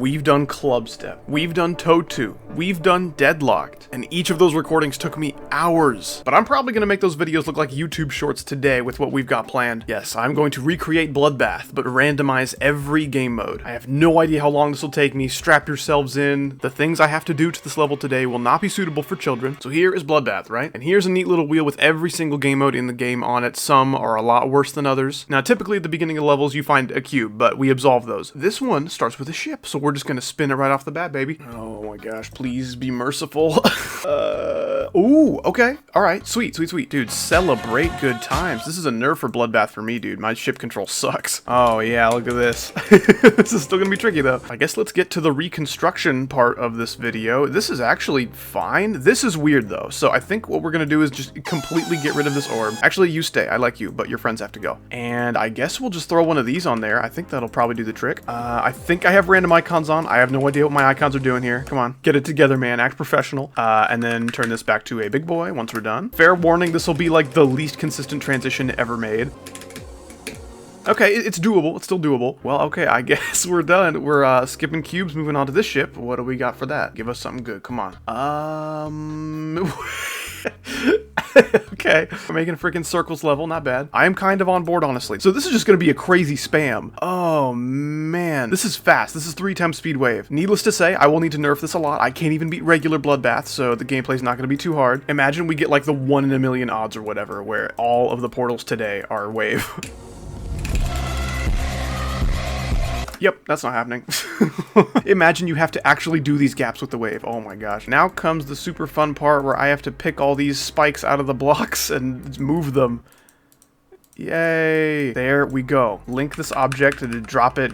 we've done Club Step, we've done Toe 2, we've done Deadlocked, and each of those recordings took me hours. But I'm probably gonna make those videos look like YouTube shorts today with what we've got planned. Yes, I'm going to recreate Bloodbath, but randomize every game mode. I have no idea how long this will take me. Strap yourselves in. The things I have to do to this level today will not be suitable for children. So here is Bloodbath, right? And here's a neat little wheel with every single game mode in the game on it. Some are a lot worse than others. Now, typically at the beginning of levels, you find a cube, but we absolve those. This one starts with a ship, so we're just gonna spin it right off the bat, baby. Oh my gosh, please be merciful. Ooh, okay. All right, sweet. Dude, celebrate good times. This is a nerf for Bloodbath for me, dude. My ship control sucks. Oh yeah, look at this. This is still gonna be tricky though. I guess let's get to the reconstruction part of this video. This is actually fine. This is weird though. So I think what we're gonna do is just completely get rid of this orb. Actually, you stay. I like you, but your friends have to go. And I guess we'll just throw one of these on there. I think that'll probably do the trick. I think I have random icons on. I have no idea what my icons are doing here. Come on, get it together, man. Act professional. And then turn this back to a big boy once we're done. Fair warning, this will be like the least consistent transition ever made. Okay, it's doable. It's still doable. Well, okay, I guess we're done. We're skipping cubes, moving on to this ship. What do we got for that? Give us something good. Come on. Okay, we're making a freaking circles level. Not bad. I am kind of on board, honestly. So this is just going to be a crazy spam. Oh, man. This is fast. This is 3 times speed wave. Needless to say, I will need to nerf this a lot. I can't even beat regular Bloodbath, so the gameplay's not going to be too hard. Imagine we get like the 1 in a million odds or whatever, where all of the portals today are wave. Yep, that's not happening. Imagine you have to actually do these gaps with the wave. Oh my gosh. Now comes the super fun part where I have to pick all these spikes out of the blocks and move them. Yay. There we go. Link this object and drop it.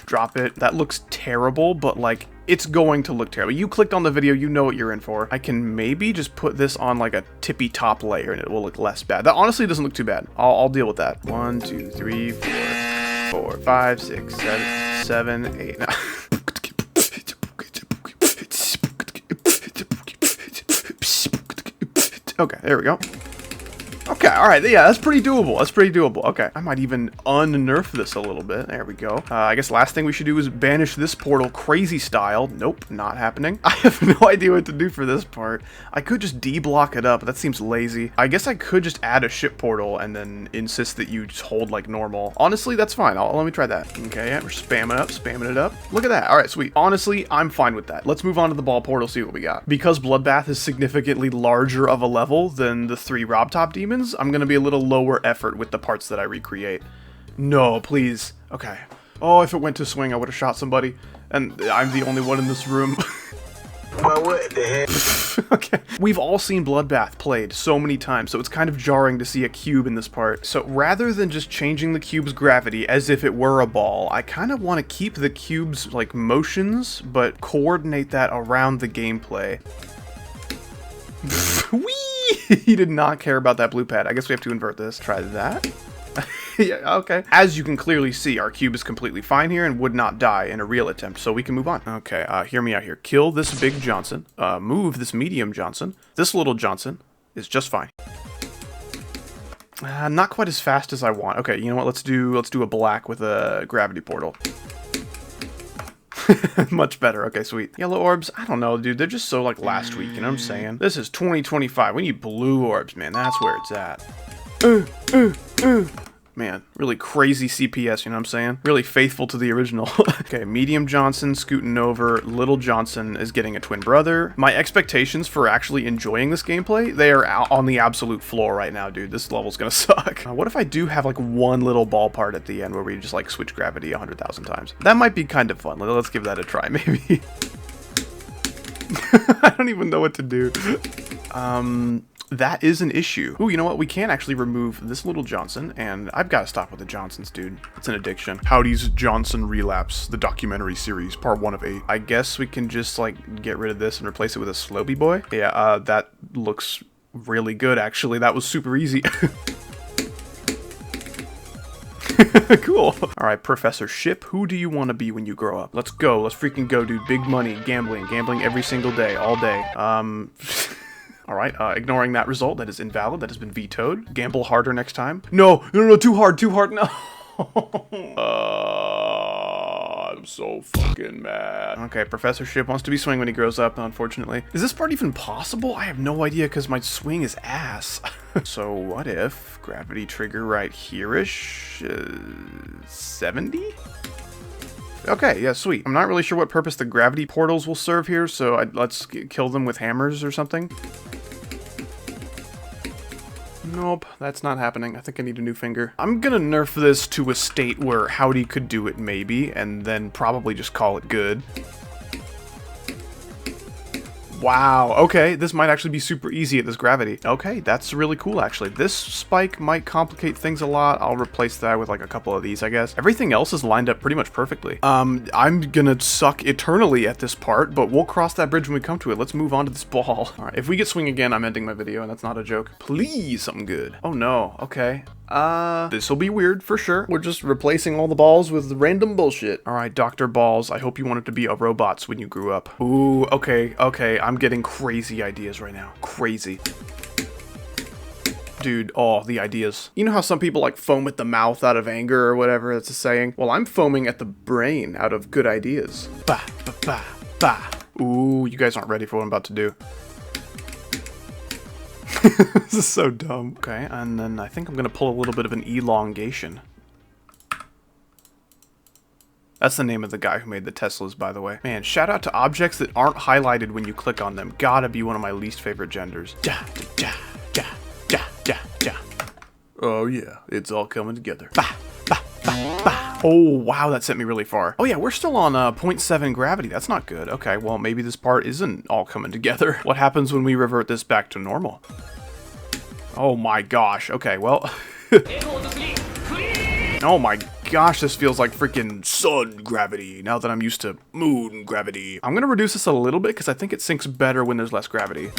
Drop it. That looks terrible, but like, it's going to look terrible. You clicked on the video, you know what you're in for. I can maybe just put this on like a tippy top layer and it will look less bad. That honestly doesn't look too bad. I'll deal with that. 1, 2, 3, 4, 5, 6, 7, 8, 9. Okay, there we go. Okay, alright, yeah, that's pretty doable. That's pretty doable. Okay, I might even unnerf this a little bit. There we go. I guess last thing we should do is banish this portal crazy style. Nope, not happening. I have no idea what to do for this part. I could just D-block it up, but that seems lazy. I guess I could just add a ship portal and then insist that you just hold like normal. Honestly, that's fine. Let me try that. Okay, yeah, we're spamming it up. Look at that. Alright, sweet. Honestly, I'm fine with that. Let's move on to the ball portal, see what we got. Because Bloodbath is significantly larger of a level than the 3 Robtop demons, I'm gonna be a little lower effort with the parts that I recreate. No, please. Okay. Oh, if it went to swing, I would have shot somebody. And I'm the only one in this room. Well, what the heck? Okay. We've all seen Bloodbath played so many times, so it's kind of jarring to see a cube in this part. So rather than just changing the cube's gravity as if it were a ball, I kind of want to keep the cube's like motions, but coordinate that around the gameplay. Whee! He did not care about that blue pad. I guess we have to invert this. Try that. Yeah, okay. As you can clearly see, our cube is completely fine here and would not die in a real attempt, so we can move on. Okay, hear me out here. Kill this big Johnson. Move this medium Johnson. This little Johnson is just fine. Not quite as fast as I want. Okay, you know what? Let's do a black with a gravity portal. Much better. Okay, sweet. Yellow orbs, I don't know, dude. They're just so like last week, you know what I'm saying? This is 2025. We need blue orbs, man. That's where it's at. Man, really crazy CPS, you know what I'm saying? Really faithful to the original. Okay, medium Johnson scooting over. Little Johnson is getting a twin brother. My expectations for actually enjoying this gameplay, they are on the absolute floor right now, dude. This level's gonna suck. What if I do have like one little ball part at the end where we just like switch gravity 100,000 times? That might be kind of fun. Let's give that a try, maybe. I don't even know what to do. That is an issue. Ooh, you know what? We can actually remove this little Johnson, and I've got to stop with the Johnsons, dude. It's an addiction. Howdy's Johnson Relapse, the documentary series, part 1 of 8. I guess we can just, like, get rid of this and replace it with a Slopey boy. Yeah, that looks really good, actually. That was super easy. Cool. All right, Professor Ship, who do you want to be when you grow up? Let's go. Let's freaking go, dude. Big money, gambling every single day, all day. Alright, ignoring that result, that is invalid, that has been vetoed. Gamble harder next time. No, too hard, no. I'm so fucking mad. Okay, Professorship wants to be swing when he grows up, unfortunately. Is this part even possible? I have no idea because my swing is ass. So what if gravity trigger right here-ish? 70? Okay, yeah, sweet. I'm not really sure what purpose the gravity portals will serve here, so let's kill them with hammers or something. Nope, that's not happening. I think I need a new finger. I'm gonna nerf this to a state where Howdy could do it maybe, and then probably just call it good. Wow, okay, this might actually be super easy at this gravity. Okay, that's really cool, actually. This spike might complicate things a lot. I'll replace that with like a couple of these, I guess. Everything else is lined up pretty much perfectly. I'm gonna suck eternally at this part, but we'll cross that bridge when we come to it. Let's move on to this ball. All right, if we get swing again, I'm ending my video, and that's not a joke. Please, something good. Oh no, okay. This will be weird for sure. We're just replacing all the balls with random bullshit. All right, Dr. Balls, I hope you wanted to be a robots when you grew up. Ooh, okay, I'm getting crazy ideas right now. Crazy. Dude, oh, the ideas. You know how some people like foam at the mouth out of anger or whatever it's a saying? Well, I'm foaming at the brain out of good ideas. Bah, bah, bah, bah. Ooh, you guys aren't ready for what I'm about to do. This is so dumb. Okay, and then I think I'm gonna pull a little bit of an elongation. That's the name of the guy who made the Teslas, by the way. Man, shout out to objects that aren't highlighted when you click on them. Gotta be one of my least favorite genders. Ja, ja, ja, ja, ja, ja. Oh yeah, it's all coming together. Bah, bah, bah, bah. Oh wow, that sent me really far. Oh yeah, we're still on 0.7 gravity. That's not good. Okay, well maybe this part isn't all coming together. What happens when we revert this back to normal? Oh my gosh. Okay, well. Oh my gosh, this feels like freaking sun gravity now that I'm used to moon gravity. I'm gonna reduce this a little bit because I think it sinks better when there's less gravity.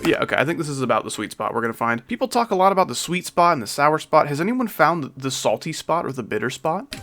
Yeah, okay, I think this is about the sweet spot we're gonna find. People talk a lot about the sweet spot and the sour spot. Has anyone found the salty spot or the bitter spot?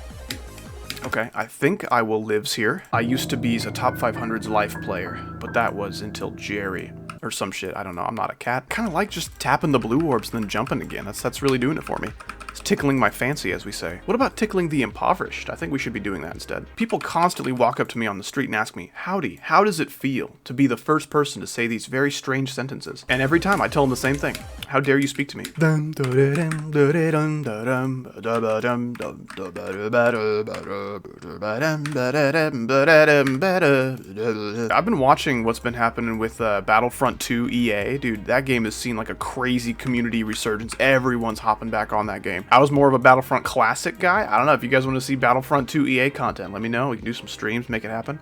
Okay, I think I will lives here. I used to be a top 500's life player, but that was until Jerry. Or some shit, I don't know, I'm not a cat. Kinda like just tapping the blue orbs and then jumping again. That's really doing it for me. It's tickling my fancy, as we say. What about tickling the impoverished? I think we should be doing that instead. People constantly walk up to me on the street and ask me, Howdy, how does it feel to be the first person to say these very strange sentences? And every time I tell them the same thing. How dare you speak to me? I've been watching what's been happening with Battlefront 2 EA. Dude, that game has seen like a crazy community resurgence. Everyone's hopping back on that game. I was more of a Battlefront Classic guy. I don't know if you guys want to see Battlefront 2 EA content. Let me know. We can do some streams, make it happen.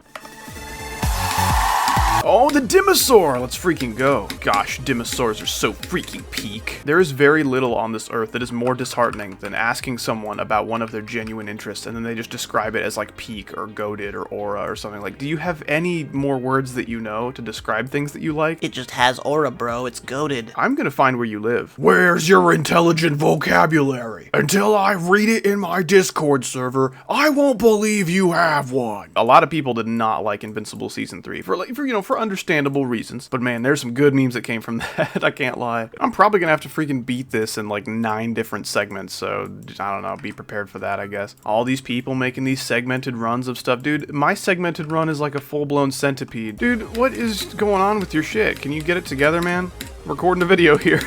Oh, the Dinosaur! Let's freaking go. Gosh, dinosaurs are so freaking peak. There is very little on this earth that is more disheartening than asking someone about one of their genuine interests and then they just describe it as like peak or goated or aura or something. Like, do you have any more words that you know to describe things that you like? It just has aura, bro. It's goated. I'm gonna find where you live. Where's your intelligent vocabulary? Until I read it in my Discord server, I won't believe you have one. A lot of people did not like Invincible Season 3 for understandable reasons. But man, there's some good memes that came from that, I can't lie. I'm probably gonna have to freaking beat this in like 9 different segments, so I don't know, be prepared for that, I guess. All these people making these segmented runs of stuff. Dude, my segmented run is like a full-blown centipede. Dude, what is going on with your shit? Can you get it together, man? I'm recording a video here.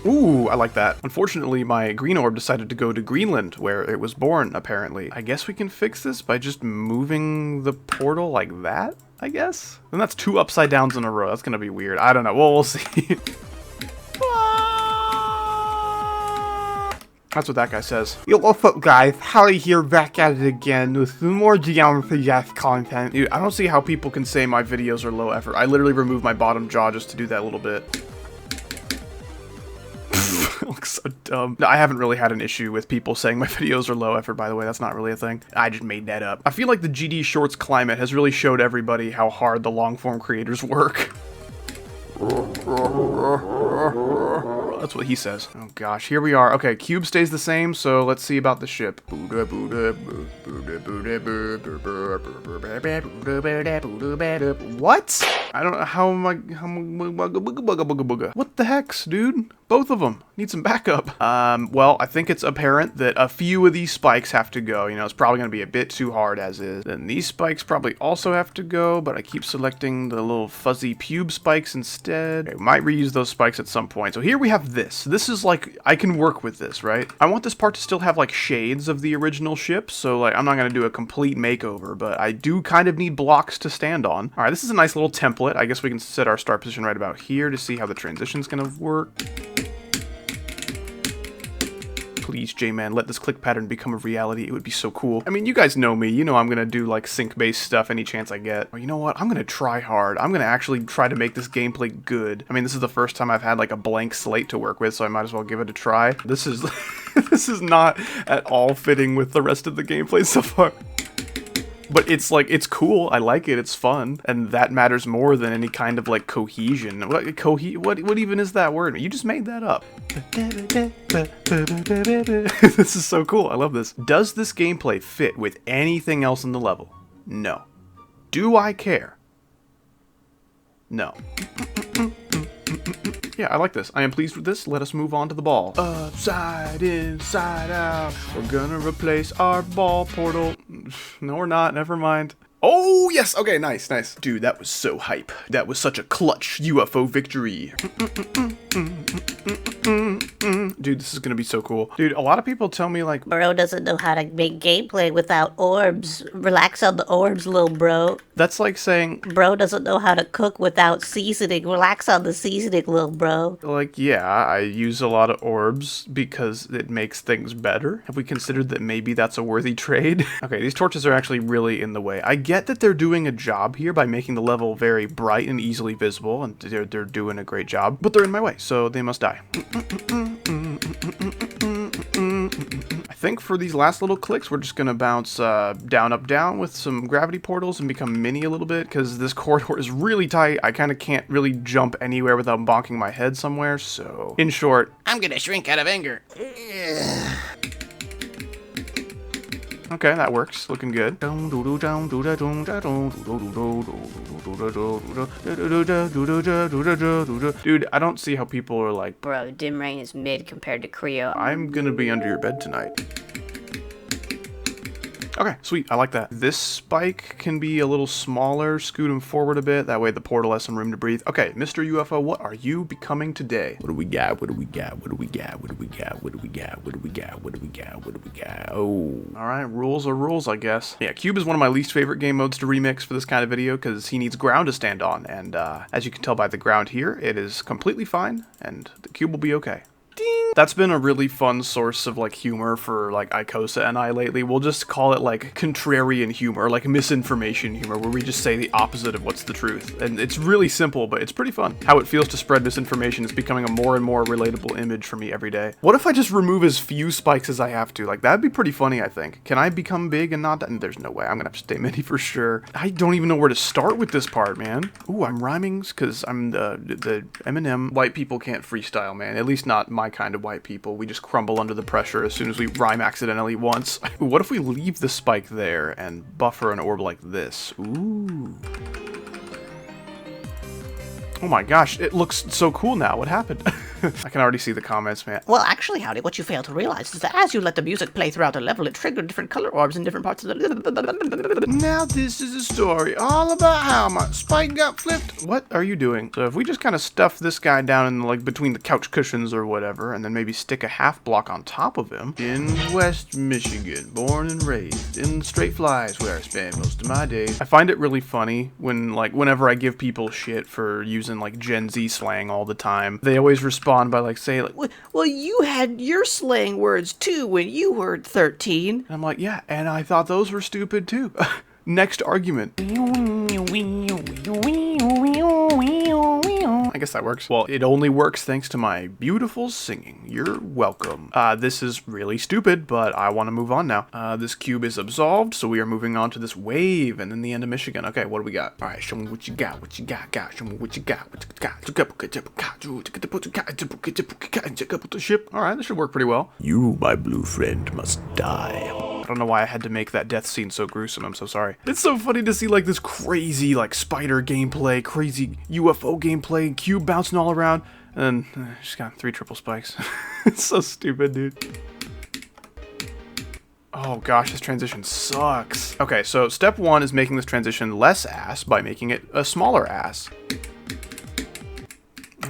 Ooh, I like that. Unfortunately, my green orb decided to go to Greenland, where it was born, apparently. I guess we can fix this by just moving the portal like that, I guess? And that's 2 upside downs in a row. That's gonna be weird. I don't know. Well, we'll see. That's what that guy says. Yo, what's up, guys? Howdy here, back at it again with some more Geometry-esque content. Dude, I don't see how people can say my videos are low effort. I literally removed my bottom jaw just to do that little bit. It looks so dumb. No, I haven't really had an issue with people saying my videos are low effort, by the way. That's not really a thing. I just made that up. I feel like the GD Shorts climate has really showed everybody how hard the long-form creators work. That's what he says. Oh gosh, here we are. Okay, cube stays the same, so let's see about the ship. What? I don't know how am I... What the hex, dude? Both of them need some backup. Well, I think it's apparent that a few of these spikes have to go. You know, it's probably going to be a bit too hard as is. Then these spikes probably also have to go, but I keep selecting the little fuzzy pube spikes instead. Okay, we might reuse those spikes at some point. So here we have this. This is like, I can work with this, right? I want this part to still have like shades of the original ship. So like, I'm not going to do a complete makeover, but I do kind of need blocks to stand on. All right, this is a nice little template. I guess we can set our start position right about here to see how the transition's going to work. Please, J-Man, let this click pattern become a reality. It would be so cool. I mean, you guys know me. You know I'm going to do, like, sync-based stuff any chance I get. Or you know what? I'm going to try hard. I'm going to actually try to make this gameplay good. I mean, this is the first time I've had, like, a blank slate to work with, so I might as well give it a try. This is... this is not at all fitting with the rest of the gameplay so far. But it's like, it's cool, I like it, it's fun, and that matters more than any kind of like cohesion. What even is that word? You just made that up. This is so cool, I love this. Does this gameplay fit with anything else in the level? No. Do I care? No. Yeah, I like this. I am pleased with this. Let us move on to the ball. Upside, inside out. We're gonna replace our ball portal. No, we're not. Never mind. Oh, yes. Okay, nice, nice. Dude, that was so hype. That was such a clutch UFO victory. Dude, this is gonna be so cool. Dude, a lot of people tell me like... Bro doesn't know how to make gameplay without orbs. Relax on the orbs, little bro. That's like saying... Bro doesn't know how to cook without seasoning. Relax on the seasoning, little bro. Like, yeah, I use a lot of orbs because it makes things better. Have we considered that maybe that's a worthy trade? Okay, these torches are actually really in the way. I get that they're doing a job here by making the level very bright and easily visible, and they're doing a great job, but they're in my way, so they must die. I think for these last little clicks, we're just gonna bounce down, up, down with some gravity portals and become mini a little bit, because this corridor is really tight. I kind of can't really jump anywhere without bonking my head somewhere, so in short, I'm gonna shrink out of anger. okay, that works. Looking good. Dude, I don't see how people are like, Bro, Dim Rain is mid compared to Creo. I'm gonna be under your bed tonight. Okay, sweet, I like that. This spike can be a little smaller, scoot him forward a bit, that way the portal has some room to breathe. Okay, Mr. UFO, what are you becoming today? What do we got? What do we got? What do we got? What do we got? What do we got? What do we got? What do we got? What do we got? Oh, alright, rules are rules, I guess. Yeah, Cube is one of my least favorite game modes to remix for this kind of video, because he needs ground to stand on, and as you can tell by the ground here, it is completely fine, and the cube will be okay. Ding! That's been a really fun source of like humor for like Icosa and I lately. We'll just call it like contrarian humor, like misinformation humor, where we just say the opposite of what's the truth. And it's really simple, but it's pretty fun. How it feels to spread misinformation is becoming a more and more relatable image for me every day. What if I just remove as few spikes as I have to? Like, that'd be pretty funny, I think. Can I become big and not die? There's no way. I'm gonna have to stay mini for sure. I don't even know where to start with this part, man. Ooh, I'm rhyming because I'm the Eminem. White people can't freestyle, man. At least not my kind of white people. We just crumble under the pressure as soon as we rhyme accidentally once. What if we leave the spike there and buffer an orb like this? Ooh. Oh my gosh, it looks so cool now. What happened? I can already see the comments, man. Well, actually, Howdy, what you fail to realize is that as you let the music play throughout a level, it triggered different color orbs in different parts of the... Now this is a story all about how my spike got flipped. What are you doing? So if we just kind of stuff this guy down in like between the couch cushions or whatever, and then maybe stick a half block on top of him. In West Michigan, born and raised in Straight Flies, where I spend most of my days. I find it really funny when whenever I give people shit for using like Gen Z slang all the time, they always respond by like saying like, well, you had your slang words too when you were 13. and I'm like, yeah, and I thought those were stupid too. Next argument. I guess that works. Well, it only works thanks to my beautiful singing. You're welcome. This is really stupid, but I want to move on now. This cube is absolved, so we are moving on to this wave and then the end of Michigan. Okay, what do we got? All right, show me what you got, what you got. Show me what you got, what you got. Ship. All right, this should work pretty well. You, my blue friend, must die. I don't know why I had to make that death scene so gruesome. I'm so sorry. It's so funny to see like this crazy like spider gameplay, crazy UFO gameplay, cube bouncing all around, and just got 3 triple spikes. It's so stupid, dude. Oh gosh, this transition sucks. Okay, so step 1 is making this transition less ass by making it a smaller ass.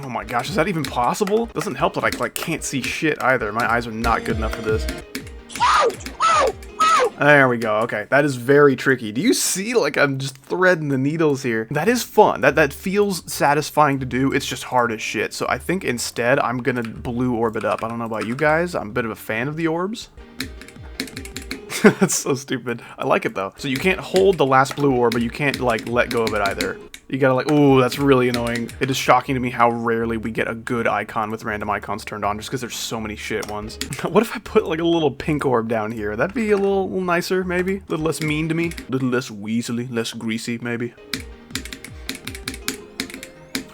Oh my gosh, is that even possible? Doesn't help that I like can't see shit either. My eyes are not good enough for this. There we go. Okay, that is very tricky. Do you see? Like I'm just threading the needles here. That is fun. That feels satisfying to do. It's just hard as shit. So I think instead I'm gonna blue orb it up. I don't know about you guys. I'm a bit of a fan of the orbs. That's so stupid. I like it though. So you can't hold the last blue orb, but you can't like let go of it either. You gotta like, ooh, that's really annoying. It is shocking to me how rarely we get a good icon with random icons turned on just because there's so many shit ones. What if I put like a little pink orb down here? That'd be a little nicer, maybe? A little less mean to me? A little less weaselly, less greasy, maybe?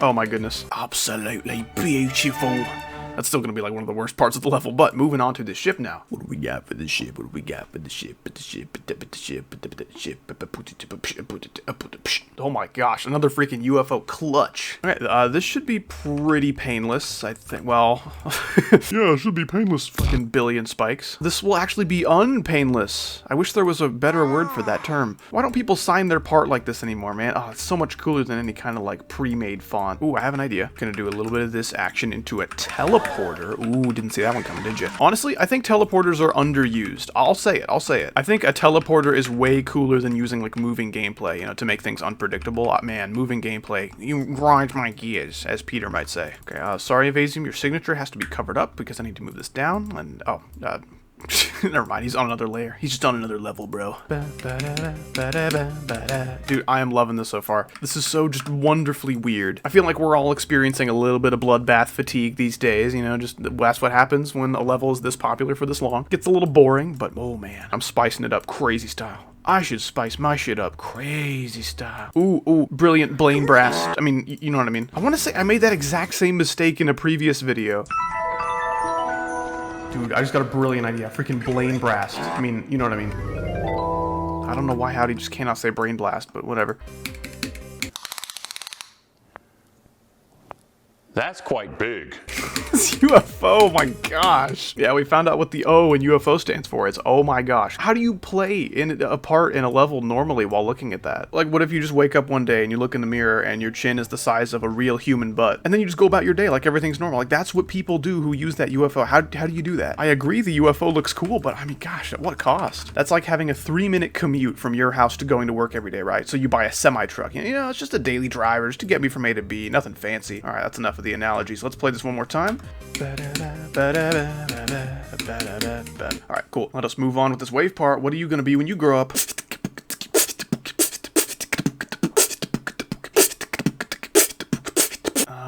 Oh my goodness. Absolutely beautiful. That's still gonna be like one of the worst parts of the level, but moving on to the ship now. What do we got for the ship? What do we got for the ship? Oh my gosh, another freaking UFO clutch. Alright, this should be pretty painless, I think. Well, yeah, it should be painless. Fucking billion spikes. This will actually be unpainless. I wish there was a better word for that term. Why don't people sign their part like this anymore, man? Oh, it's so much cooler than any kind of like pre-made font. Ooh, I have an idea. Gonna do a little bit of this action into a teleporter. Ooh, didn't see that one coming, did you? Honestly, I think teleporters are underused. I'll say it. I think a teleporter is way cooler than using like moving gameplay, you know, to make things unpredictable. Man, moving gameplay, you grind my gears, as Peter might say. Okay, sorry, Evasium, your signature has to be covered up because I need to move this down. And never mind, he's on another layer. He's just on another level, bro. Dude, I am loving this so far. This is so just wonderfully weird. I feel like we're all experiencing a little bit of bloodbath fatigue these days, you know, just that's what happens when a level is this popular for this long. Gets a little boring, but oh man, I'm spicing it up crazy style. I should spice my shit up crazy style. Ooh, brilliant blame blast. I mean, you know what I mean. I want to say I made that exact same mistake in a previous video. Dude, I just got a brilliant idea. Freaking Blane Blast. I mean, you know what I mean. I don't know why Howdy just cannot say Brain Blast, but whatever. That's quite big. This UFO, oh my gosh. Yeah, we found out what the O in UFO stands for. It's oh my gosh. How do you play a part in a level normally while looking at that? Like, what if you just wake up one day and you look in the mirror and your chin is the size of a real human butt, and then you just go about your day like everything's normal? Like, that's what people do who use that UFO. How do you do that? I agree the UFO looks cool, but I mean, gosh, at what cost? That's like having a 3-minute commute from your house to going to work every day, right? So you buy a semi-truck. You know, it's just a daily driver just to get me from A to B. Nothing fancy. All right, that's enough of the analogies. Let's play this one more time. Alright, cool. Let us move on with this wave part. What are you gonna be when you grow up?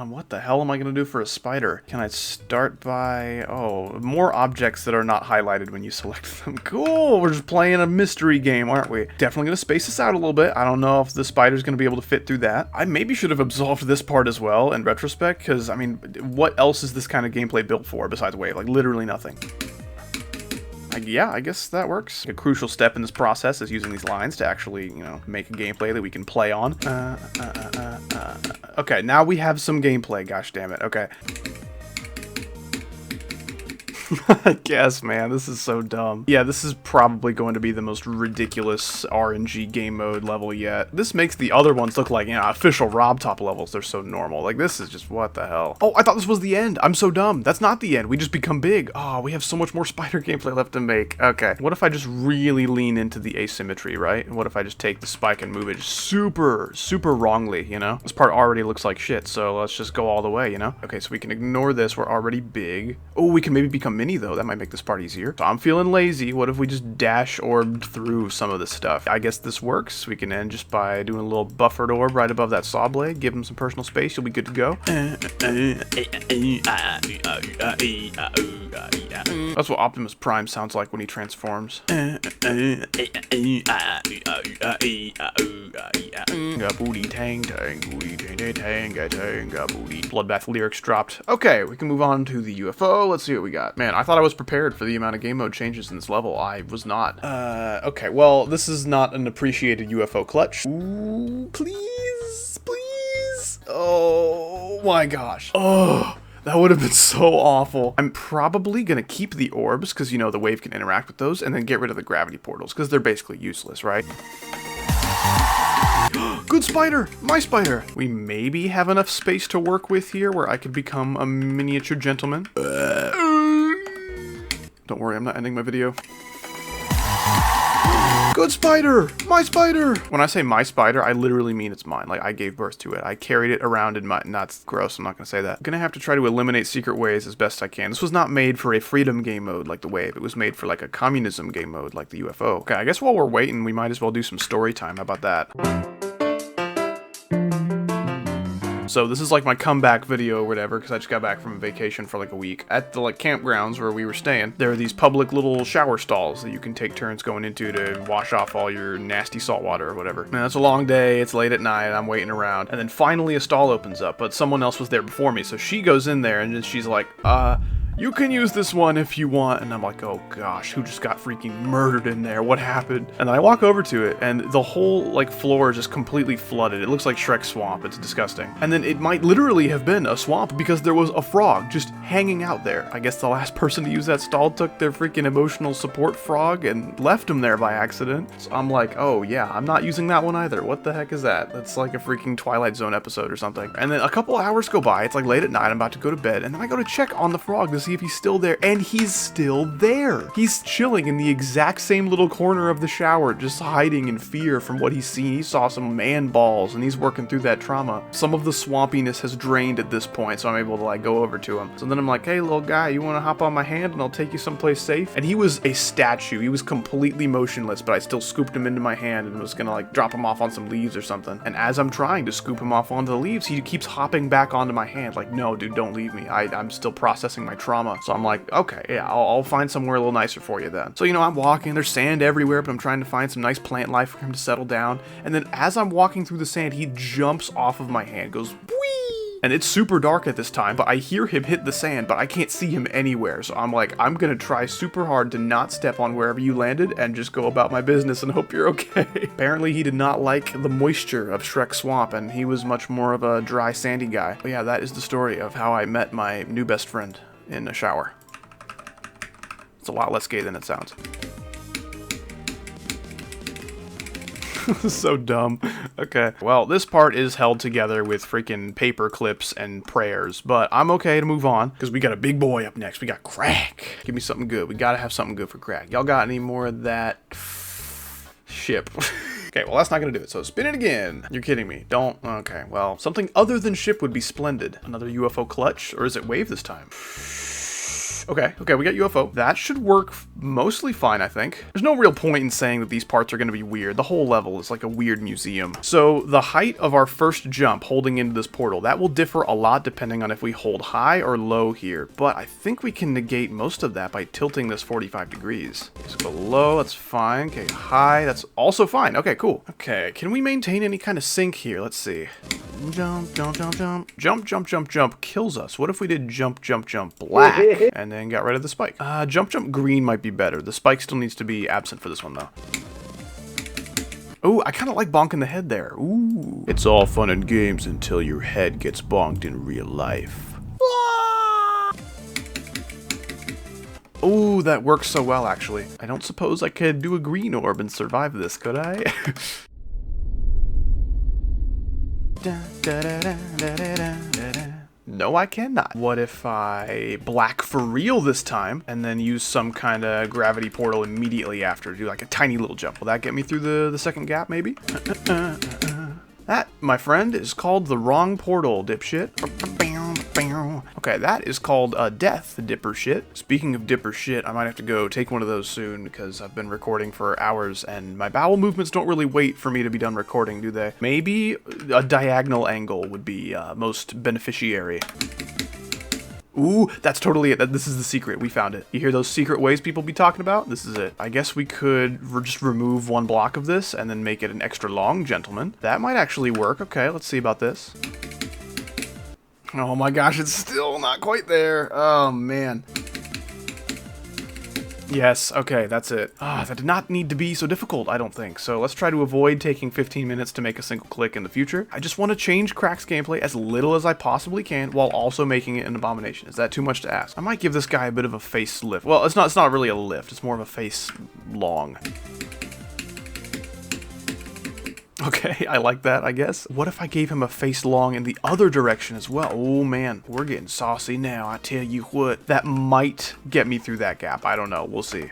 What the hell am I gonna do for a spider? Can I start by... oh, more objects that are not highlighted when you select them. Cool! We're just playing a mystery game, aren't we? Definitely gonna space this out a little bit. I don't know if the spider's gonna be able to fit through that. I maybe should have absolved this part as well in retrospect, because, I mean, what else is this kind of gameplay built for besides wave? Like, literally nothing. Yeah, I guess that works. A crucial step in this process is using these lines to actually, you know, make a gameplay that we can play on. Okay, now we have some gameplay, gosh damn it. Okay. I guess, man, this is so dumb. Yeah, this is probably going to be the most ridiculous RNG game mode level yet. This makes the other ones look like, you know, official Robtop levels. They're so normal. Like, this is just, what the hell? Oh, I thought this was the end. I'm so dumb. That's not the end. We just become big. Oh, we have so much more spider gameplay left to make. Okay, what if I just really lean into the asymmetry, right? What if I just take the spike and move it super wrongly, you know? This part already looks like shit, so let's just go all the way, you know? Okay, so we can ignore this. We're already big. Oh, we can maybe become mini, though. That might make this part easier. So I'm feeling lazy. What if we just dash orbed through some of this stuff? I guess this works. We can end just by doing a little buffered orb right above that saw blade. Give him some personal space. You'll be good to go. That's what Optimus Prime sounds like when he transforms. Bloodbath lyrics dropped. Okay, we can move on to the UFO. Let's see what we got. Man, I thought I was prepared for the amount of game mode changes in this level. I was not. Okay, well, this is not an appreciated UFO clutch. Ooh, please, please. Oh my gosh. Oh. That would have been so awful. I'm probably going to keep the orbs, because, you know, the wave can interact with those, and then get rid of the gravity portals, because they're basically useless, right? Good spider! My spider! We maybe have enough space to work with here where I could become a miniature gentleman. Don't worry, I'm not ending my video. Good spider! My spider! When I say my spider, I literally mean it's mine. Like, I gave birth to it. I carried it around in my... That's gross, I'm not gonna say that. I'm gonna have to try to eliminate secret ways as best I can. This was not made for a freedom game mode like the wave. It was made for, like, a communism game mode like the UFO. Okay, I guess while we're waiting, we might as well do some story time. How about that? So this is like my comeback video or whatever, because I just got back from vacation for like a week. At the like campgrounds where we were staying, there are these public little shower stalls that you can take turns going into to wash off all your nasty salt water or whatever. Man, it's a long day, it's late at night, I'm waiting around, and then finally a stall opens up, but someone else was there before me, so she goes in there and then she's like, you can use this one if you want. And I'm like, oh gosh, who just got freaking murdered in there? What happened? And then I walk over to it and the whole like floor is just completely flooded. It looks like Shrek's swamp. It's disgusting. And then it might literally have been a swamp because there was a frog just hanging out there. I guess the last person to use that stall took their freaking emotional support frog and left him there by accident. So I'm like, oh yeah, I'm not using that one either. What the heck is that? That's like a freaking Twilight Zone episode or something. And then a couple hours go by. It's like late at night. I'm about to go to bed. And then I go to check on the frog to see if he's still there, and he's still there. He's chilling in the exact same little corner of the shower, just hiding in fear from what he's seen. He saw some man balls, and he's working through that trauma. Some of the swampiness has drained at this point, so I'm able to like go over to him. So then I'm like, hey little guy, you want to hop on my hand and I'll take you someplace safe? And he was a statue. He was completely motionless, but I still scooped him into my hand and was gonna like drop him off on some leaves or something. And as I'm trying to scoop him off onto the leaves, he keeps hopping back onto my hand like, no dude, don't leave me. I'm still processing my trauma. So I'm like, okay, yeah, I'll find somewhere a little nicer for you then. So, you know, I'm walking, there's sand everywhere, but I'm trying to find some nice plant life for him to settle down. And then as I'm walking through the sand, he jumps off of my hand, goes, whee! And it's super dark at this time, but I hear him hit the sand, but I can't see him anywhere. So I'm like, I'm gonna try super hard to not step on wherever you landed and just go about my business and hope you're okay. Apparently he did not like the moisture of Shrek Swamp, and he was much more of a dry, sandy guy. But yeah, that is the story of how I met my new best friend in a shower. It's a lot less gay than it sounds. This is so dumb. Okay. Well, this part is held together with freaking paper clips and prayers, but I'm okay to move on because we got a big boy up next. We got Crack. Give me something good. We gotta have something good for Crack. Y'all got any more of that ship? Okay, well, that's not gonna do it, so spin it again. You're kidding me. Don't. Okay, well, something other than ship would be splendid. Another UFO clutch, or is it wave this time? Okay, we got UFO. That should work mostly fine, I think. There's no real point in saying that these parts are going to be weird. The whole level is like a weird museum. So the height of our first jump holding into this portal, that will differ a lot depending on if we hold high or low here. But I think we can negate most of that by tilting this 45 degrees. Let's go low, that's fine. Okay, high, that's also fine. Okay, cool. Okay, can we maintain any kind of sync here? Let's see. Jump, jump, jump, jump. Jump, jump, jump, jump kills us. What if we did jump, jump, jump black and then got rid of the spike? Jump, jump green might be better. The spike still needs to be absent for this one though. Oh, I kind of like bonking the head there. Ooh. It's all fun and games until your head gets bonked in real life. Oh, that works so well actually. I don't suppose I could do a green orb and survive this, could I? No, I cannot. What if I black for real this time and then use some kind of gravity portal immediately after? Do like a tiny little jump. Will that get me through the second gap, maybe? That, my friend, is called the wrong portal, dipshit. Okay, that is called death, dipper shit. Speaking of dipper shit, I might have to go take one of those soon because I've been recording for hours and my bowel movements don't really wait for me to be done recording, do they? Maybe a diagonal angle would be most beneficiary. Ooh, that's totally it. This is the secret. We found it. You hear those secret ways people be talking about? This is it. I guess we could just remove one block of this and then make it an extra long gentleman. That might actually work. Okay, let's see about this. Oh my gosh, it's still not quite there. Oh man. Yes, okay, that's it. That did not need to be so difficult, I don't think. So let's try to avoid taking 15 minutes to make a single click in the future. I just want to change Crack's gameplay as little as I possibly can while also making it an abomination. Is that too much to ask? I might give this guy a bit of a face lift. Well, it's not really a lift. It's more of a face long. Okay, I like that, I guess. What if I gave him a face long in the other direction as well? Oh man, we're getting saucy now, I tell you what. That might get me through that gap. I don't know, we'll see.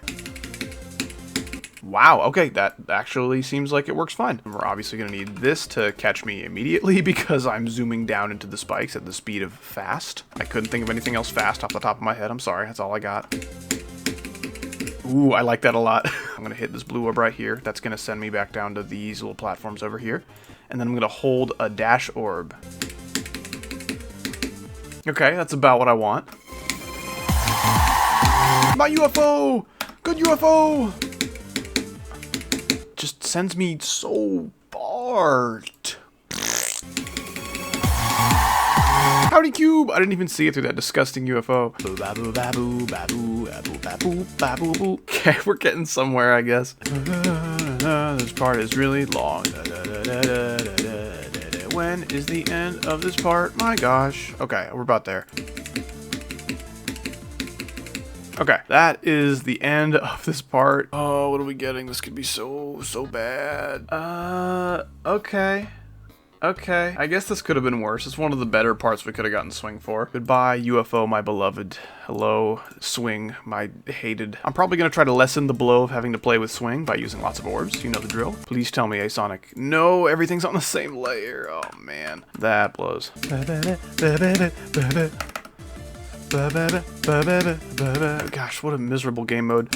Wow, okay, that actually seems like it works fine. We're obviously gonna need this to catch me immediately because I'm zooming down into the spikes at the speed of fast. I couldn't think of anything else fast off the top of my head, I'm sorry, that's all I got. Ooh, I like that a lot. I'm gonna hit this blue orb right here. That's gonna send me back down to these little platforms over here. And then I'm gonna hold a dash orb. Okay, that's about what I want. My UFO! Good UFO! Just sends me so far. Howdy Cube! I didn't even see it through that disgusting UFO. Okay, we're getting somewhere, I guess. This part is really long. When is the end of this part? My gosh. Okay, we're about there. Okay, that is the end of this part. Oh, what are we getting? This could be so bad. Okay. Okay, I guess this could have been worse. It's one of the better parts we could have gotten Swing for. Goodbye, UFO, my beloved. Hello, Swing, my hated. I'm probably going to try to lessen the blow of having to play with Swing by using lots of orbs. You know the drill. Please tell me, Sonic. No, everything's on the same layer. Oh, man. That blows. Gosh, what a miserable game mode.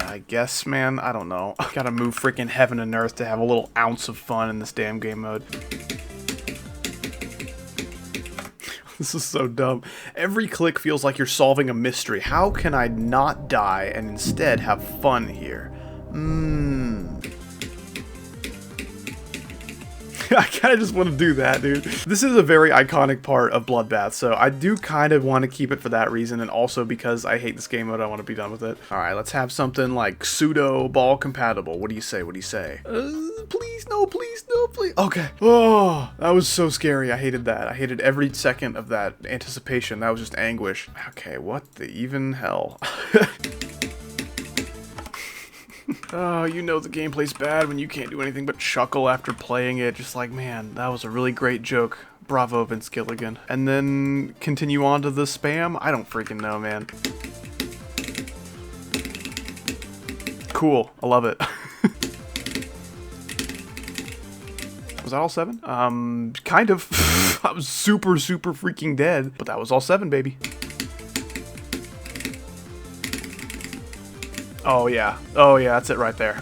I guess, man, I don't know. Gotta move freaking heaven and earth to have a little ounce of fun in this damn game mode. This is so dumb. Every click feels like you're solving a mystery. How can I not die and instead have fun here? I kind of just want to do that, dude. This is a very iconic part of Bloodbath, so I do kind of want to keep it for that reason, and also because I hate this game mode, I want to be done with it. Alright, let's have something like pseudo ball compatible. What do you say? What do you say? Please, no, please, no, please. Okay. Oh, that was so scary. I hated that. I hated every second of that anticipation. That was just anguish. Okay, what the even hell? Oh, you know the gameplay's bad when you can't do anything but chuckle after playing it. Just like, man, that was a really great joke. Bravo, Vince Gilligan. And then continue on to the spam? I don't freaking know, man. Cool. I love it. Was that all 7? Kind of. I was super freaking dead, but that was all 7, baby. Oh yeah, that's it right there.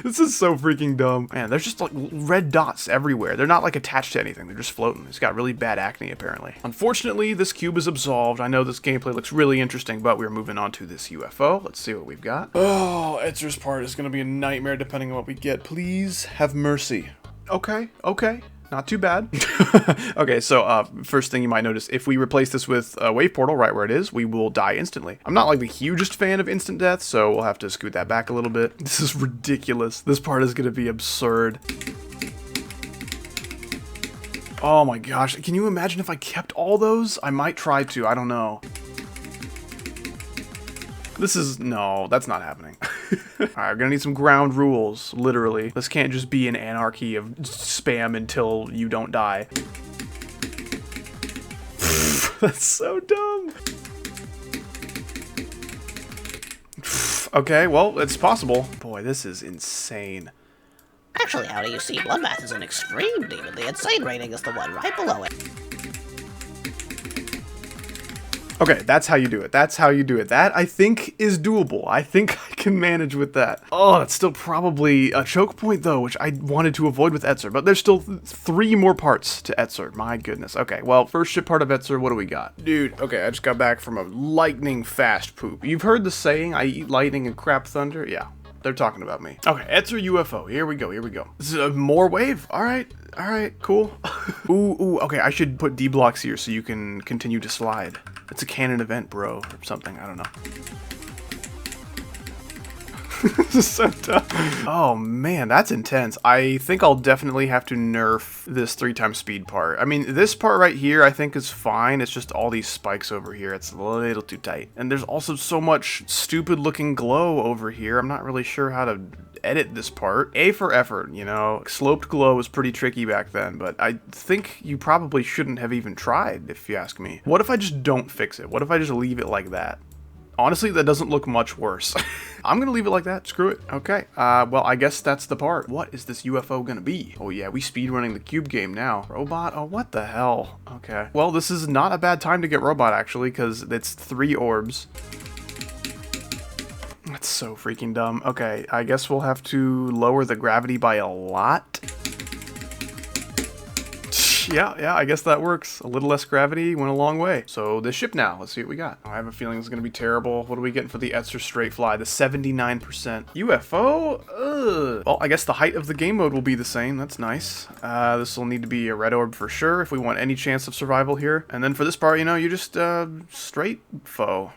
This is so freaking dumb. Man, there's just like red dots everywhere. They're not like attached to anything, they're just floating. He's got really bad acne apparently. Unfortunately, this cube is absolved. I know this gameplay looks really interesting, but we're moving on to this UFO. Let's see what we've got. Oh, Etzer's part is gonna be a nightmare depending on what we get. Please have mercy. Okay. Not too bad. Okay, so first thing you might notice, if we replace this with a wave portal right where it is, we will die instantly. I'm not like the hugest fan of instant death, so we'll have to scoot that back a little bit. This is ridiculous. This part is gonna be absurd. Oh my gosh, can you imagine if I kept all those? I might try to, I don't know. No, that's not happening. Alright, we're gonna need some ground rules, literally. This can't just be an anarchy of spam until you don't die. That's so dumb. Okay, well, it's possible. Boy, this is insane. Actually, how do you see? Bloodbath is an extreme demon. The insane rating is the one right below it. Okay, that's how you do it. That's how you do it. That, I think, is doable. I think I can manage with that. Oh, that's still probably a choke point, though, which I wanted to avoid with Etzer. But there's still 3 more parts to Etzer. My goodness. Okay, well, first ship part of Etzer, what do we got? Dude, okay, I just got back from a lightning fast poop. You've heard the saying, I eat lightning and crap thunder? Yeah, they're talking about me. Okay, Etzer UFO. Here we go, here we go. This is more wave. All right, cool. Ooh, okay, I should put D blocks here so you can continue to slide. It's a canon event, bro, or something. I don't know. This is so dumb. Oh man, that's intense. I think I'll definitely have to nerf this 3x speed part. I mean, this part right here I think is fine. It's just all these spikes over here. It's a little too tight. And there's also so much stupid looking glow over here. I'm not really sure how to edit this part. A for effort, you know. Sloped glow was pretty tricky back then, but I think you probably shouldn't have even tried, if you ask me. What if I just don't fix it? What if I just leave it like that? Honestly, that doesn't look much worse. I'm gonna leave it like that. Screw it. Okay. Well, I guess that's the part. What is this UFO gonna be? Oh yeah, we speedrunning the cube game now. Robot? Oh, what the hell? Okay. Well, this is not a bad time to get robot, actually, because it's 3 orbs. That's so freaking dumb. Okay, I guess we'll have to lower the gravity by a lot. Yeah, I guess that works. A little less gravity went a long way. So this ship now, let's see what we got. I have a feeling it's gonna be terrible. What are we getting for the Etzer straight fly? The 79%. UFO? Ugh. Well, I guess the height of the game mode will be the same. That's nice. This will need to be a red orb for sure if we want any chance of survival here. And then for this part, you know, you just straight foe.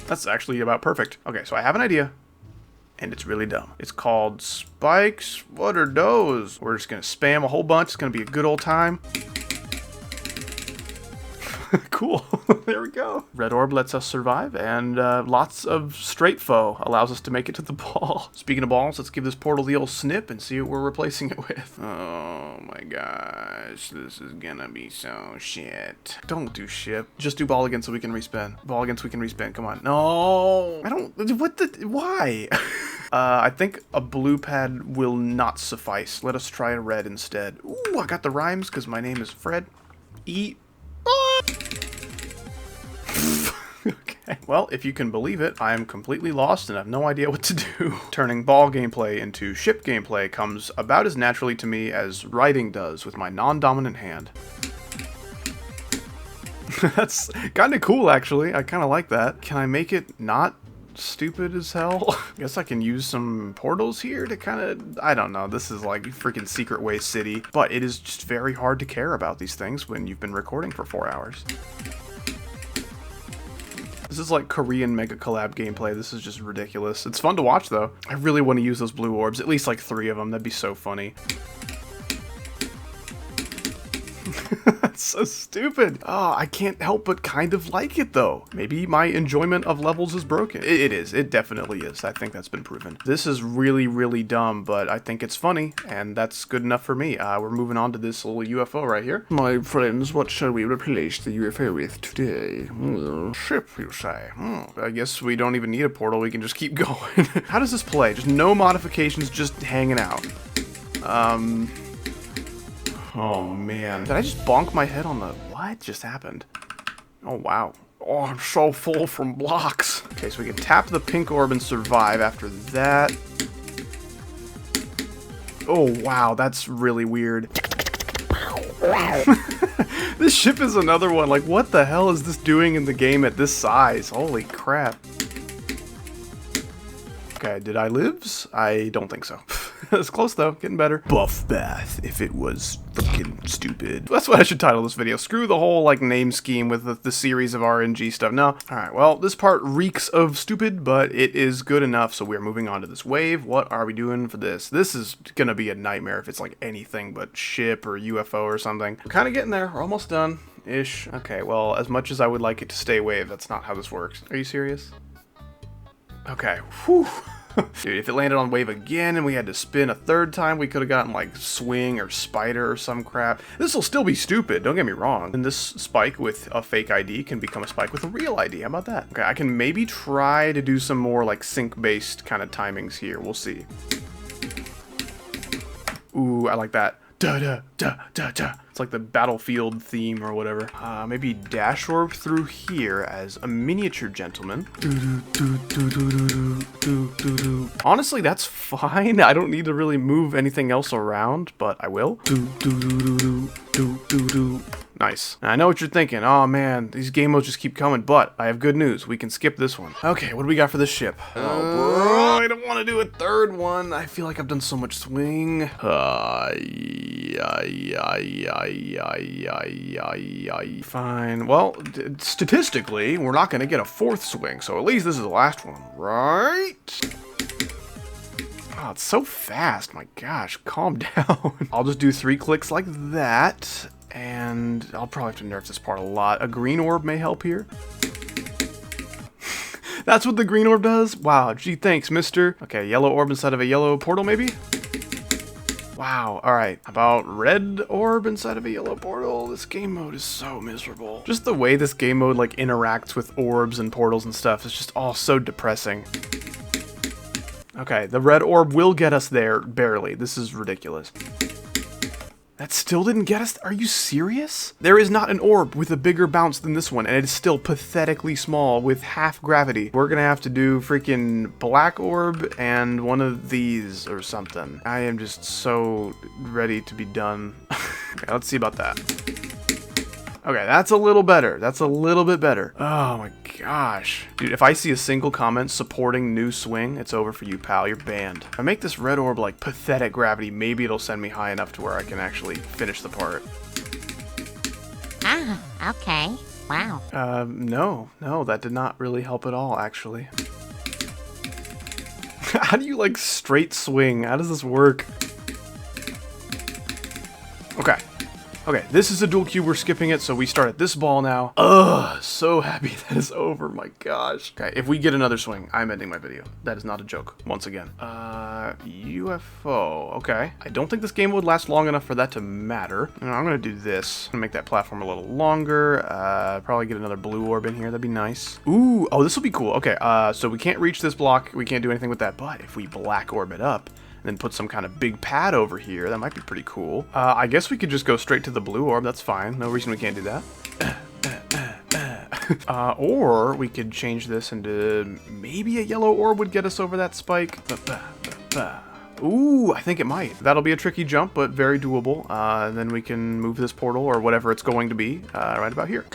That's actually about perfect. Okay, so I have an idea. And it's really dumb. It's called spikes. What are those? We're just gonna spam a whole bunch. It's gonna be a good old time. Cool. There we go. Red orb lets us survive, and lots of straight foe allows us to make it to the ball. Speaking of balls, let's give this portal the old snip and see what we're replacing it with. Oh my gosh, this is gonna be so shit. Don't do ship. Just do ball again so we can respin. Ball again so we can respin. Come on. No. I don't. What the? Why? I think a blue pad will not suffice. Let us try a red instead. Ooh, I got the rhymes because my name is Fred. Okay. Well, if you can believe it, I am completely lost and have no idea what to do. Turning ball gameplay into ship gameplay comes about as naturally to me as writing does with my non-dominant hand. That's kind of cool, actually. I kind of like that. Can I make it not stupid as hell? I guess I can use some portals here to kind of, I don't know, this is like freaking Secret Way City, but it is just very hard to care about these things when you've been recording for 4 hours. This is like Korean mega collab gameplay. This is just ridiculous. It's fun to watch though. I really want to use those blue orbs, at least like 3 of them. That'd be so funny. That's so stupid. Oh, I can't help but kind of like it though. Maybe my enjoyment of levels is broken. It is. It definitely is. I think that's been proven. This is really, really dumb, but I think it's funny, and that's good enough for me. We're moving on to this little UFO right here. My friends, what shall we replace the UFO with today? Ship, you say? I guess we don't even need a portal. We can just keep going. How does this play? Just no modifications, just hanging out. Oh man, did I just bonk my head on the, what just happened? Oh wow. Oh, I'm so full from blocks. Okay, so we can tap the pink orb and survive after that. Oh wow, that's really weird. This ship is another one. Like, what the hell is this doing in the game at this size? Holy crap. Okay, did I lives? I don't think so. It's close though, getting better. Buff bath, if it was freaking stupid. That's what I should title this video. Screw the whole like name scheme with the series of RNG stuff. No. Alright, well, this part reeks of stupid, but it is good enough, so we're moving on to this wave. What are we doing for this? This is gonna be a nightmare if it's like anything but ship or UFO or something. We're kind of getting there. We're almost done. Ish. Okay, well, as much as I would like it to stay wave, that's not how this works. Are you serious? Okay. Whew. Dude, if it landed on wave again and we had to spin a 3rd time, we could have gotten like swing or spider or some crap. This will still be stupid, don't get me wrong. And this spike with a fake ID can become a spike with a real ID. How about that? Okay, I can maybe try to do some more like sync-based kind of timings here. We'll see. Ooh, I like that. Da da da da da. It's like the Battlefield theme or whatever. Maybe dash orb through here as a miniature gentleman. Honestly, that's fine. I don't need to really move anything else around, but I will. Nice. Now, I know what you're thinking. Oh man, these game modes just keep coming, but I have good news. We can skip this one. Okay, what do we got for this ship? Oh, bro, I don't want to do a third one. I feel like I've done so much swing. Fine. Well, statistically, we're not going to get a fourth swing, so at least this is the last one, right? Oh, it's so fast. My gosh, calm down. I'll just do 3 clicks like that, and I'll probably have to nerf this part a lot. A green orb may help here. That's what the green orb does? Wow, gee, thanks, mister. Okay, yellow orb instead of a yellow portal, maybe? Wow, alright. How about red orb inside of a yellow portal? This game mode is so miserable. Just the way this game mode, like, interacts with orbs and portals and stuff is just all so depressing. Okay, the red orb will get us there, barely. This is ridiculous. That still didn't get us? Are you serious? There is not an orb with a bigger bounce than this one, and it is still pathetically small with half gravity. We're gonna have to do freaking black orb and one of these or something. I am just so ready to be done. Okay, let's see about that. Okay, that's a little better. That's a little bit better. Oh my gosh. Dude, if I see a single comment supporting new swing, it's over for you, pal. You're banned. If I make this red orb like pathetic gravity, maybe it'll send me high enough to where I can actually finish the part. Ah, okay. Wow. No, that did not really help at all, actually. How do you like straight swing? How does this work? Okay. Okay, this is a dual cube, we're skipping it, so we start at this ball now. Ugh, so happy that is over, my gosh. Okay, if we get another swing, I'm ending my video. That is not a joke, once again. UFO, okay. I don't think this game would last long enough for that to matter. I'm gonna do this. I'm gonna make that platform a little longer. Probably get another blue orb in here, that'd be nice. Ooh, oh, this will be cool. Okay, so we can't reach this block, we can't do anything with that, but if we black orb it up, and then put some kind of big pad over here. That might be pretty cool. I guess we could just go straight to the blue orb. That's fine. No reason we can't do that. Or we could change this into maybe a yellow orb would get us over that spike. Ooh, I think it might. That'll be a tricky jump, but very doable. And then we can move this portal or whatever it's going to be right about here.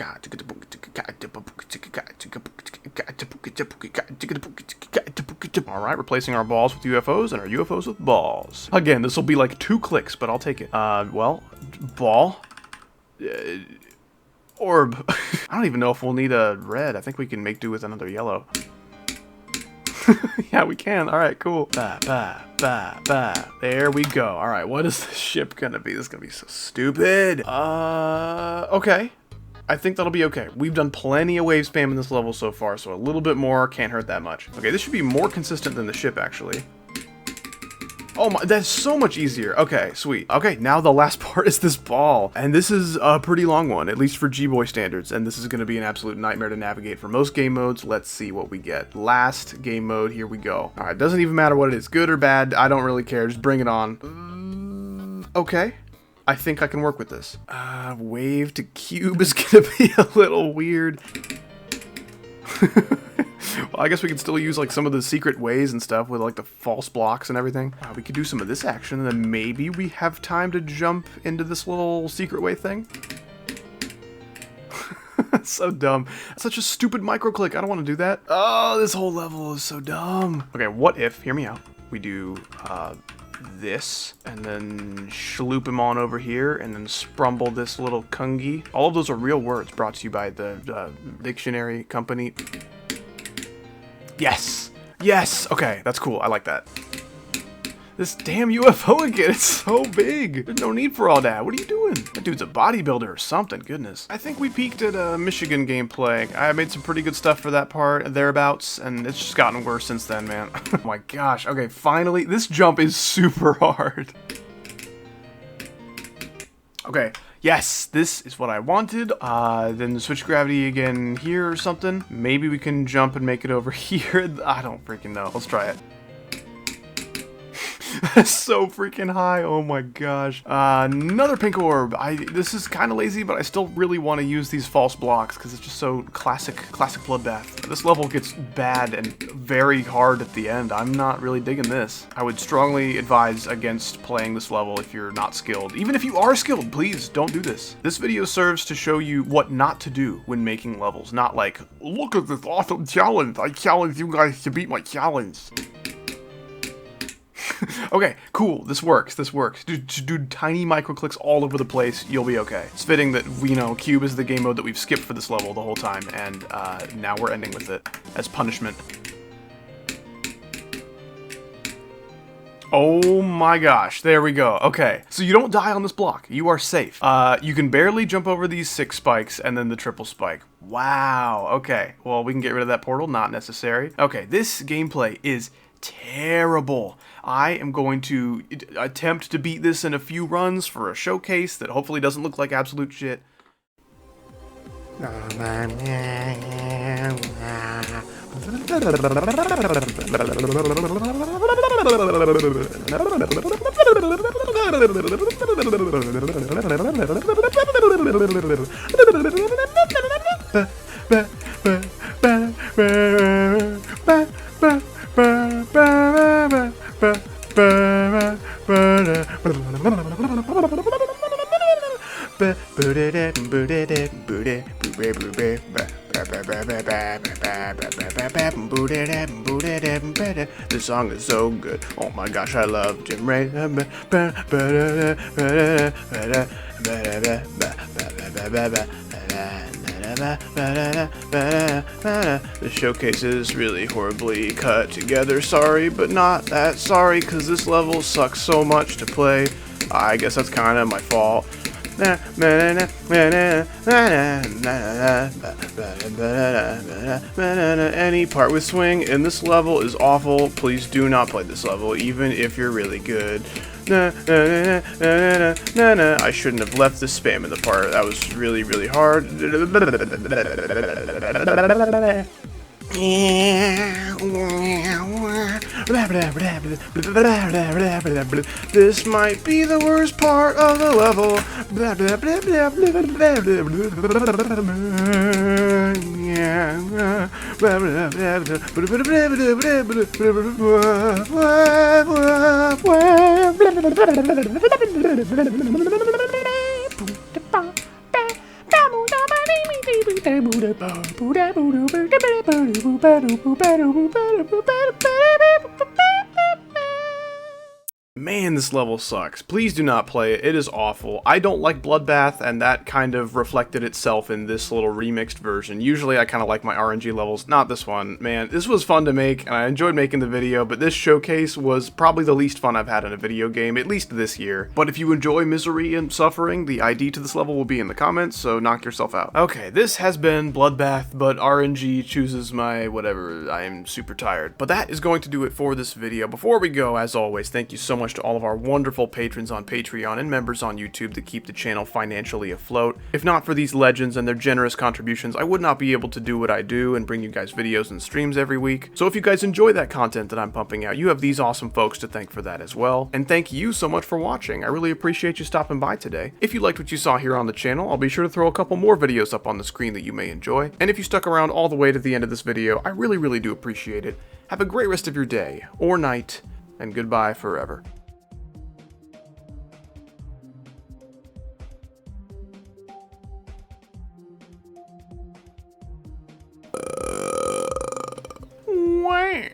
All right, replacing our balls with UFOs and our UFOs with balls. Again, this will be like 2 clicks, but I'll take it. Well, ball. Orb. I don't even know if we'll need a red. I think we can make do with another yellow. Yeah, we can. All right, cool. There we go. All right, what is this ship gonna be? This is gonna be so stupid. Okay. I think that'll be okay. We've done plenty of wave spam in this level so far, so a little bit more can't hurt that much. Okay, this should be more consistent than the ship, actually. Oh my, that's so much easier. Okay, sweet. Okay, now the last part is this ball. And this is a pretty long one, at least for G-Boy standards. And this is going to be an absolute nightmare to navigate for most game modes. Let's see what we get. Last game mode, here we go. All right, doesn't even matter what it is, good or bad. I don't really care, just bring it on. Okay. I think I can work with this. Wave to cube is going to be a little weird. Well, I guess we could still use like some of the secret ways and stuff with like the false blocks and everything. We could do some of this action and then maybe we have time to jump into this little secret way thing. So dumb. That's such a stupid microclick. I don't want to do that. Oh, this whole level is so dumb. Okay, what if, hear me out, we do this and then shloop him on over here and then sprumble this little kungi. All of those are real words brought to you by the dictionary company. Yes! Yes! Okay, that's cool. I like that. This damn UFO again, it's so big. There's no need for all that. What are you doing? That dude's a bodybuilder or something, goodness. I think we peaked at Michigan gameplay. I made some pretty good stuff for that part, thereabouts, and it's just gotten worse since then, man. Oh my gosh. Okay, finally, this jump is super hard. Okay. Yes, this is what I wanted. Then switch gravity again here or something. Maybe we can jump and make it over here. I don't freaking know. Let's try it. That's so freaking high. Oh my gosh. Another pink orb. This is kind of lazy, but I still really want to use these false blocks because it's just so classic Bloodbath. This level gets bad and very hard at the end. I'm not really digging this. I would strongly advise against playing this level if you're not skilled. Even if you are skilled, please don't do this. This video serves to show you what not to do when making levels, not like, look at this awesome challenge. I challenge you guys to beat my challenge. Okay, cool. This works. Do tiny micro clicks all over the place. You'll be okay. It's fitting that, you know, cube is the game mode that we've skipped for this level the whole time, and now we're ending with it as punishment. Oh my gosh, there we go. Okay, so you don't die on this block. You are safe. You can barely jump over these 6 spikes and then the triple spike. Wow, okay. Well, we can get rid of that portal, not necessary. Okay, this gameplay is terrible. I am going to attempt to beat this in a few runs for a showcase that hopefully doesn't look like absolute shit. This song is so good. Oh my gosh, I love Jim Ray. The showcase is really horribly cut together. Sorry, but not that sorry, because this level sucks so much to play. I guess that's kind of my fault. Any part with swing in this level is awful. Please do not play this level, even if you're really good. I shouldn't have left the spam in the part. That was really, really hard. This might be the worst part of the level. Man, this level sucks. Please do not play it. It is awful. I don't like Bloodbath, and that kind of reflected itself in this little remixed version. Usually I kind of like my RNG levels, not this one. Man, this was fun to make, and I enjoyed making the video, but this showcase was probably the least fun I've had in a video game, at least this year. But if you enjoy misery and suffering, the ID to this level will be in the comments, so knock yourself out. Okay, this has been Bloodbath, but RNG chooses my whatever. I am super tired. But that is going to do it for this video. Before we go, as always, thank you so much to all of our wonderful patrons on Patreon and members on YouTube that keep the channel financially afloat. If not for these legends and their generous contributions, I would not be able to do what I do and bring you guys videos and streams every week. So if you guys enjoy that content that I'm pumping out, you have these awesome folks to thank for that as well. And thank you so much for watching. I really appreciate you stopping by today. If you liked what you saw here on the channel, I'll be sure to throw a couple more videos up on the screen that you may enjoy. And if you stuck around all the way to the end of this video, I really do appreciate it. Have a great rest of your day, or night, and goodbye forever.